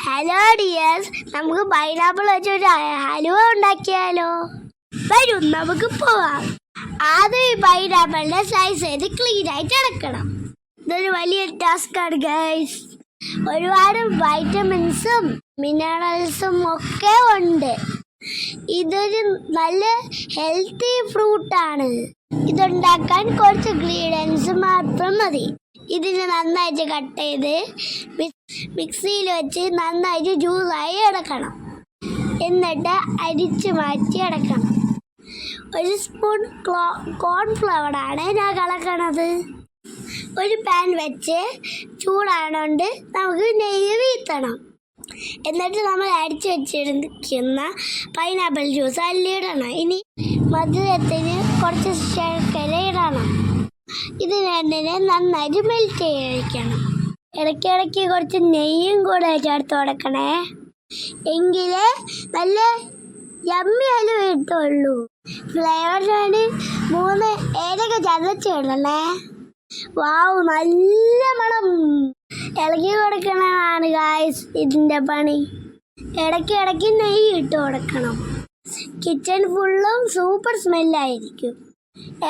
Hello dears, നമുക്ക് pineapple വെച്ചൊരു ഹലുവ ഉണ്ടാക്കിയാലോ? വരും, നമുക്ക് പോവാം. ആദ്യം ഈ പൈനാപ്പിളിനെ സ്ലൈസ് ചെയ്ത് ക്ലീൻ ആയിട്ട് എടുക്കണം. ഇതൊരു വലിയ ടാസ്ക് ആണ് ഗൈസ്. ഒരുപാട് വൈറ്റമിൻസും മിനറൽസും ഒക്കെ ഉണ്ട്. ഇതൊരു നല്ല ഹെൽത്തി ഫ്രൂട്ടാണ്. ഇതുണ്ടാക്കാൻ കുറച്ച് ഇൻഗ്രീഡിയൻസ് മാത്രം മതി. ഇതിന് നന്നായിട്ട് കട്ട് ചെയ്ത് മിക്സിയിൽ വെച്ച് നന്നായിട്ട് ജ്യൂസായി എടുക്കണം. എന്നിട്ട് അരിച്ച് മാറ്റി എടുക്കണം. 1 സ്പൂൺ കോൺഫ്ലവറാണ് ഞാൻ കലക്കണത്. ഒരു പാൻ വെച്ച് ചൂടായതുകൊണ്ട് നമുക്ക് നെയ്യ് വീഴ്ത്തണം. എന്നിട്ട് നമ്മൾ അരിച്ച് വെച്ചിരിക്കുന്ന പൈനാപ്പിൾ ജ്യൂസ് അല്ലിടണം. ഇനി മധുരത്തിന് കുറച്ച് ശർക്കര ഇടണം. ഇത് രണ്ടിനെ നന്നായിട്ട് മെൽറ്റ് ചെയ്യിക്കണം. ഇടയ്ക്കിടയ്ക്ക് കുറച്ച് നെയ്യും കൂടെ ചേർത്ത് കൊടുക്കണേ, എങ്കിലേ നല്ല യമ്മി ഹലുവ കിട്ടുള്ളൂ. ഫ്ലേവറിന് 3 ഏലക്ക ചതച്ചിടണേ. വാവ്, നല്ല മണം. ഇളക്കി കൊടുക്കണതാണ് ഗായ്സ് ഇതിൻ്റെ പണി. ഇടയ്ക്കിടയ്ക്ക് നെയ്യ് ഇട്ട് കൊടുക്കണം. കിച്ചൺ ഫുള്ളും സൂപ്പർ സ്മെല്ലായിരിക്കും.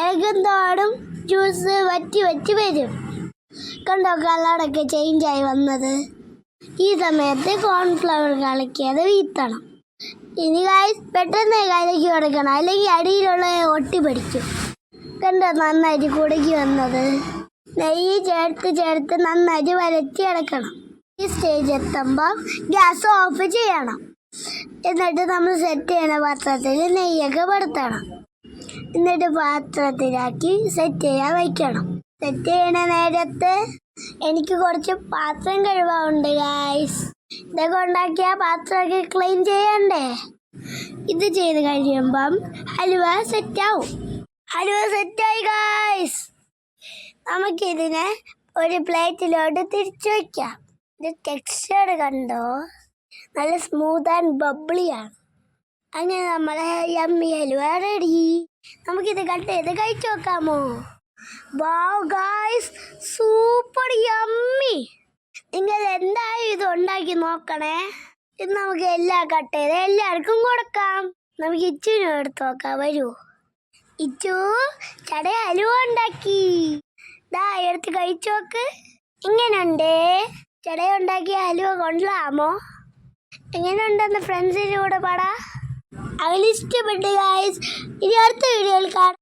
ഏകന്തോടും ജ്യൂസ് വറ്റി വരും. കണ്ടോ, കളറൊക്കെ ചേഞ്ചായി വന്നത്. ഈ സമയത്ത് കോൺഫ്ലവർ കലക്കിയത് വീത്തണം. ഇനി ഗായ്സ് പെട്ടെന്ന് കലക്കി കൊടുക്കണം, അല്ലെങ്കിൽ അടിയിലുള്ള ഒട്ടി പിടിക്കും. കണ്ടോ, നന്നായിട്ട് കുടുക്കി വന്നത്. നെയ്യ് ചേർത്ത് നന്നായിട്ട് വരട്ടി എടുക്കണം. ഈ സ്റ്റേജ് എത്തുമ്പോൾ ഗ്യാസ് ഓഫ് ചെയ്യണം. എന്നിട്ട് നമ്മൾ സെറ്റ് ചെയ്യണ പാത്രത്തിൽ നെയ്യൊക്കെ പെടുത്തണം. എന്നിട്ട് പാത്രത്തിലാക്കി സെറ്റ് ചെയ്യാൻ വയ്ക്കണം. സെറ്റ് ചെയ്യണ നേരത്ത് എനിക്ക് കുറച്ച് പാത്രം കഴുകാറുണ്ട് ഗായ്സ്. ഇതൊക്കെ ഉണ്ടാക്കിയ പാത്രമൊക്കെ ക്ലീൻ ചെയ്യണ്ടേ? ഇത് ചെയ്ത് കഴിയുമ്പം ഹലുവ സെറ്റാവും. ഹലുവ സെറ്റായി ഗായ്സ്. നമുക്കിതിനെ ഒരു പ്ലേറ്റിലോട്ട് തിരിച്ചു വയ്ക്കാം. ഇത് ടെക്സ്ചർ കണ്ടോ, നല്ല സ്മൂത്ത് ആൻഡ് ബബ്ലിയാണ്. അങ്ങനെ നമ്മളെ യമ്മി ഹലുവ റെഡി. നമുക്കിത് കട്ട് ചെയ്ത് കഴിച്ചു നോക്കാമോ? വാവ് ഗായ്സ്, സൂപ്പർ യമ്മി. നിങ്ങൾ എന്തായാലും ഇത് ഉണ്ടാക്കി നോക്കണേ. ഇത് നമുക്ക് എല്ലാം കട്ട് ചെയ്ത് എല്ലാവർക്കും കൊടുക്കാം. നമുക്ക് ഇച്ചുവിനും എടുത്ത് നോക്കാം, വരൂ. ഇച്ചു ചട ഹലുവ ഉണ്ടാക്കി. ദാ എടുത്ത് കഴിച്ചു നോക്ക്. ഇങ്ങനെയുണ്ട് ചട ഉണ്ടാക്കിയ ഹലുവ. കൊള്ളാമോ? എങ്ങനെയുണ്ടെന്ന് ഫ്രണ്ട്സിൻ്റെ കൂടെ പാടാ. അതിലിഷ്ടപ്പെട്ടു ഗായ്സ്. ഇനി അടുത്ത വീഡിയോയിൽ കാണാം.